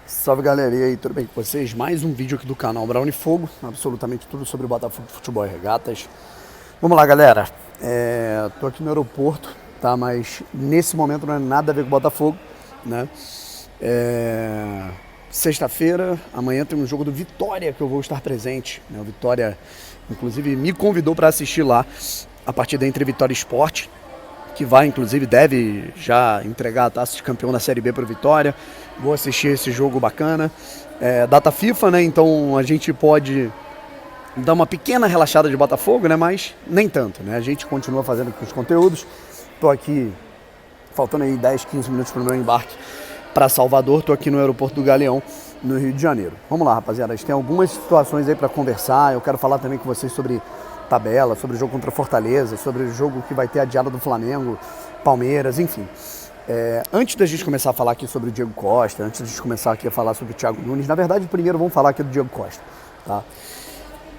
Salve galera, e aí, tudo bem com vocês? Mais um vídeo aqui do canal Brown e Fogo, absolutamente tudo sobre o Botafogo Futebol e Regatas. Vamos lá galera, tô aqui no aeroporto, tá? Mas nesse momento não é nada a ver com o Botafogo, né? Sexta-feira, amanhã tem um jogo do Vitória que eu vou estar presente, né? O Vitória, inclusive, me convidou para assistir lá a partida entre Vitória e Sport, que vai, inclusive, deve já entregar a taça de campeão da Série B para o Vitória. Vou assistir esse jogo bacana. Data FIFA, né? Então a gente pode dar uma pequena relaxada de Botafogo, né? Mas nem tanto, né? A gente continua fazendo aqui os conteúdos. Tô aqui, faltando aí 10, 15 minutos para o meu embarque para Salvador. Tô aqui no aeroporto do Galeão, no Rio de Janeiro. Vamos lá, rapaziada. A gente tem algumas situações aí para conversar. Eu quero falar também com vocês sobre tabela, sobre o jogo contra Fortaleza, sobre o jogo que vai ter adiado do Flamengo, Palmeiras, enfim. Antes da gente começar a falar aqui sobre o Diego Costa, antes da gente começar aqui a falar sobre o Thiago Nunes, na verdade, primeiro vamos falar aqui do Diego Costa, tá?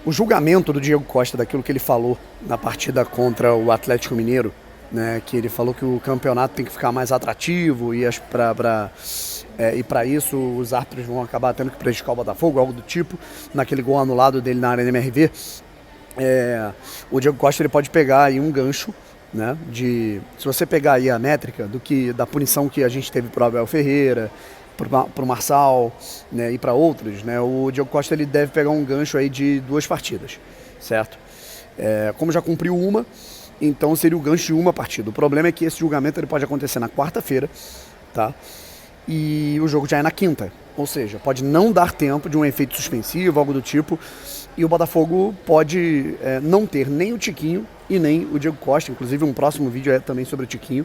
O julgamento do Diego Costa, daquilo que ele falou na partida contra o Atlético Mineiro, né, que ele falou que o campeonato tem que ficar mais atrativo e para isso os árbitros vão acabar tendo que prejudicar o Botafogo, algo do tipo, naquele gol anulado dele na Arena MRV. O Diego Costa ele pode pegar aí um gancho, né, se você pegar aí a métrica da punição que a gente teve para o Abel Ferreira, para o Marçal, né, e para outros, né, o Diego Costa ele deve pegar um gancho aí de 2 partidas, certo? Como já cumpriu uma, então seria o gancho de uma partida. O problema é que esse julgamento ele pode acontecer na quarta-feira, tá? E o jogo já é na quinta, ou seja, pode não dar tempo de um efeito suspensivo, algo do tipo, e o Botafogo pode não ter nem o Tiquinho e nem o Diego Costa. Inclusive um próximo vídeo é também sobre o Tiquinho.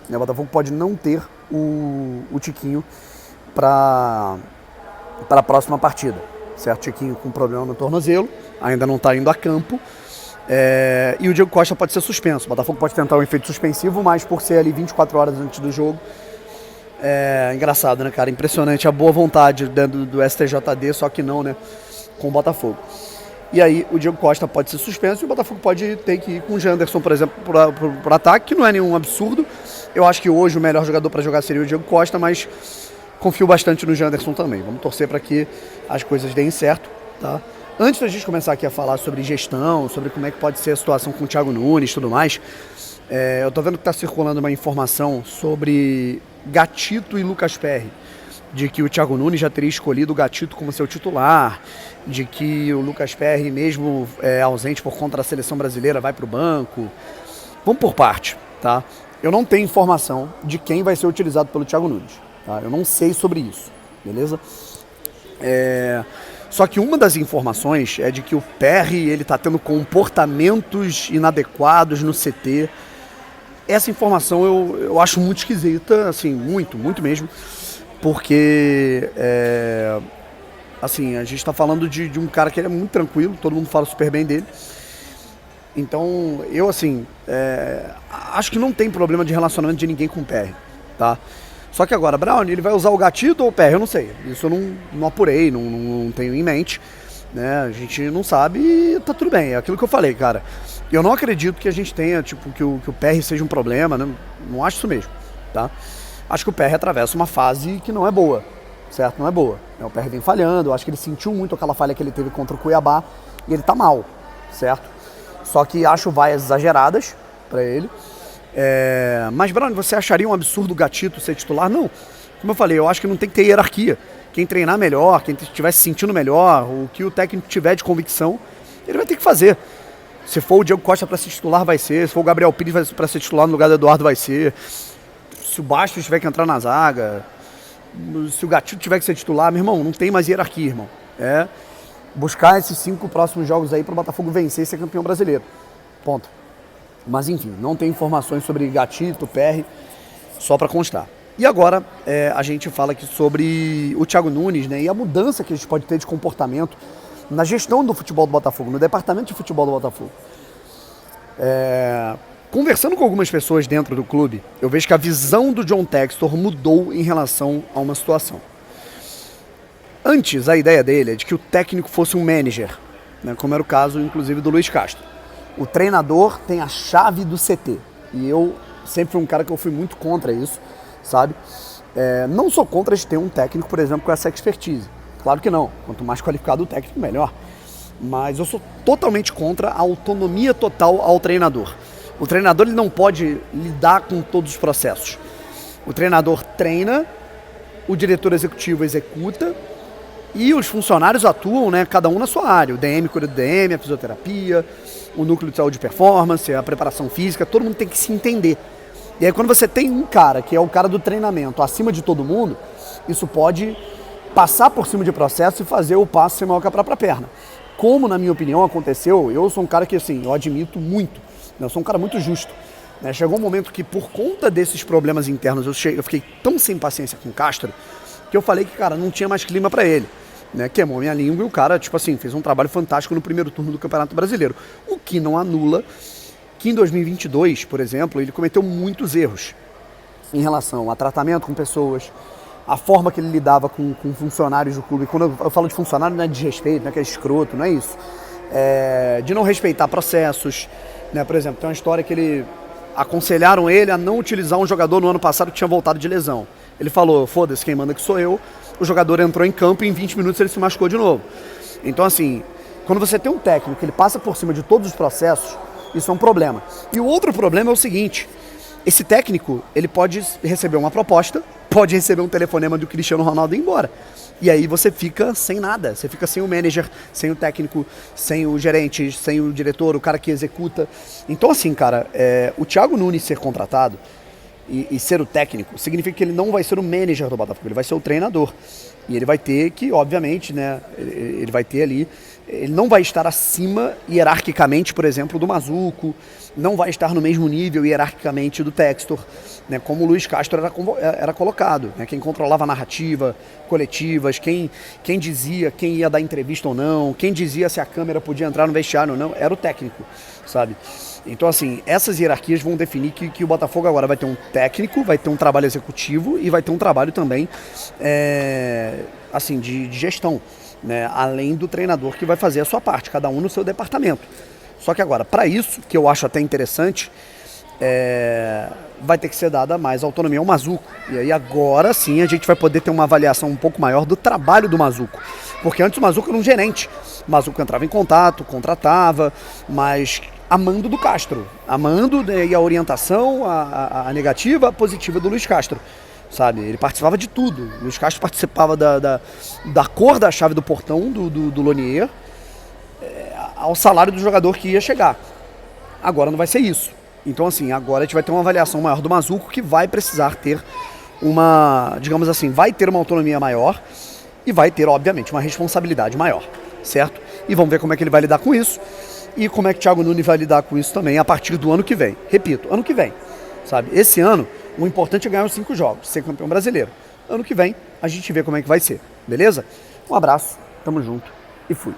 O Botafogo pode não ter o Tiquinho para a próxima partida, certo? Tiquinho com problema no tornozelo, ainda não está indo a campo, e o Diego Costa pode ser suspenso. O Botafogo pode tentar um efeito suspensivo, mas por ser ali 24 horas antes do jogo, engraçado, né, cara? Impressionante a boa vontade dentro do STJD, só que não, né, com o Botafogo. E aí o Diego Costa pode ser suspenso e o Botafogo pode ter que ir com o Janderson, por exemplo, para ataque, que não é nenhum absurdo. Eu acho que hoje o melhor jogador para jogar seria o Diego Costa, mas confio bastante no Janderson também. Vamos torcer para que as coisas deem certo, tá? Antes da gente começar aqui a falar sobre gestão, sobre como é que pode ser a situação com o Thiago Nunes e tudo mais, eu tô vendo que está circulando uma informação sobre Gatito e Lucas Perry, de que o Thiago Nunes já teria escolhido o Gatito como seu titular, de que o Lucas Perry, mesmo ausente por conta da seleção brasileira, vai para o banco. Vamos por parte, tá? Eu não tenho informação de quem vai ser utilizado pelo Thiago Nunes, tá? Eu não sei sobre isso, beleza? Só que uma das informações é de que o Perry ele tá tendo comportamentos inadequados no CT. Essa informação eu acho muito esquisita, assim, muito, muito mesmo. Porque, assim, a gente está falando de um cara que ele é muito tranquilo, todo mundo fala super bem dele. Então, eu, assim, acho que não tem problema de relacionamento de ninguém com o PR, tá? Só que agora, Brown, ele vai usar o Gatito ou o PR? Eu não sei. Isso eu não apurei, não tenho em mente, né? A gente não sabe e tá tudo bem. É aquilo que eu falei, cara. Eu não acredito que a gente tenha, tipo, que o PR seja um problema, né? Não acho isso mesmo, tá? Acho que o PR atravessa uma fase que não é boa, certo? Não é boa. O PR vem falhando, eu acho que ele sentiu muito aquela falha que ele teve contra o Cuiabá e ele tá mal, certo? Só que acho vaias exageradas pra ele. Mas, Bruno, você acharia um absurdo o Gatito ser titular? Não. Como eu falei, eu acho que não tem que ter hierarquia. Quem treinar melhor, quem estiver se sentindo melhor, o que o técnico tiver de convicção, ele vai ter que fazer. Se for o Diego Costa para ser titular, vai ser. Se for o Gabriel Pires para ser titular no lugar do Eduardo, vai ser. Se o Bastos tiver que entrar na zaga, se o Gatito tiver que ser titular, meu irmão, não tem mais hierarquia, irmão. Buscar esses 5 próximos jogos aí para o Botafogo vencer e ser campeão brasileiro. Ponto. Mas enfim, não tem informações sobre Gatito, PR, só para constar. E agora a gente fala aqui sobre o Thiago Nunes, né, e a mudança que a gente pode ter de comportamento na gestão do futebol do Botafogo, no departamento de futebol do Botafogo. Conversando com algumas pessoas dentro do clube, eu vejo que a visão do John Textor mudou em relação a uma situação. Antes, a ideia dele é de que o técnico fosse um manager, né, como era o caso, inclusive, do Luiz Castro. O treinador tem a chave do CT. E eu sempre fui um cara que eu fui muito contra isso, sabe? Não sou contra de ter um técnico, por exemplo, com essa expertise. Claro que não. Quanto mais qualificado o técnico, melhor. Mas eu sou totalmente contra a autonomia total ao treinador. O treinador ele não pode lidar com todos os processos. O treinador treina, o diretor executivo executa e os funcionários atuam, né, cada um na sua área. O DM cuida do DM, a fisioterapia, o núcleo de saúde e performance, a preparação física, todo mundo tem que se entender. E aí quando você tem um cara que é o cara do treinamento acima de todo mundo, isso pode passar por cima de processo e fazer o passo ser maior que a própria perna. Como, na minha opinião, aconteceu, eu sou um cara que, assim, eu admito muito, né? Eu sou um cara muito justo. Né? Chegou um momento que, por conta desses problemas internos, eu fiquei tão sem paciência com o Castro, que eu falei que, cara, não tinha mais clima pra ele. Né? Queimou minha língua e o cara, tipo assim, fez um trabalho fantástico no primeiro turno do Campeonato Brasileiro. O que não anula que em 2022, por exemplo, ele cometeu muitos erros em relação a tratamento com pessoas, a forma que ele lidava com funcionários do clube. Quando eu falo de funcionário, não é desrespeito, não é que é escroto, não é isso. De não respeitar processos. Né? Por exemplo, tem uma história que aconselharam ele a não utilizar um jogador no ano passado que tinha voltado de lesão. Ele falou, foda-se, quem manda que sou eu. O jogador entrou em campo e em 20 minutos ele se machucou de novo. Então, assim, quando você tem um técnico que ele passa por cima de todos os processos, isso é um problema. E o outro problema é o seguinte, esse técnico, ele pode receber uma proposta, pode receber um telefonema do Cristiano Ronaldo e ir embora. E aí você fica sem nada, você fica sem o manager, sem o técnico, sem o gerente, sem o diretor, o cara que executa. Então assim, cara, o Thiago Nunes ser contratado e ser o técnico, significa que ele não vai ser o manager do Botafogo, ele vai ser o treinador. E ele vai ter que, obviamente, né, ele vai ter ali, ele não vai estar acima hierarquicamente, por exemplo, do Mazuco, não vai estar no mesmo nível hierarquicamente do Textor, né, como o Luiz Castro era colocado, né, quem controlava a narrativa, coletivas, quem dizia quem ia dar entrevista ou não, quem dizia se a câmera podia entrar no vestiário ou não, era o técnico, sabe? Então, assim, essas hierarquias vão definir que o Botafogo agora vai ter um técnico, vai ter um trabalho executivo e vai ter um trabalho também, assim, de gestão, né? Além do treinador que vai fazer a sua parte, cada um no seu departamento. Só que agora, para isso, que eu acho até interessante, vai ter que ser dada mais autonomia ao Mazuco. E aí agora sim a gente vai poder ter uma avaliação um pouco maior do trabalho do Mazuco. Porque antes o Mazuco era um gerente. O Mazuco entrava em contato, contratava, mas a mando do Castro. A mando e a orientação, a negativa, a positiva do Luiz Castro. Sabe? Ele participava de tudo. O Luiz Castro participava da cor da chave do portão do Lonier, ao salário do jogador que ia chegar. Agora não vai ser isso. Então, assim, agora a gente vai ter uma avaliação maior do Mazuco, que vai precisar ter uma, digamos assim, vai ter uma autonomia maior e vai ter, obviamente, uma responsabilidade maior, certo? E vamos ver como é que ele vai lidar com isso e como é que o Thiago Nunes vai lidar com isso também a partir do ano que vem. Repito, ano que vem, sabe? Esse ano, o importante é ganhar os 5 jogos, ser campeão brasileiro. Ano que vem, a gente vê como é que vai ser, beleza? Um abraço, tamo junto e fui.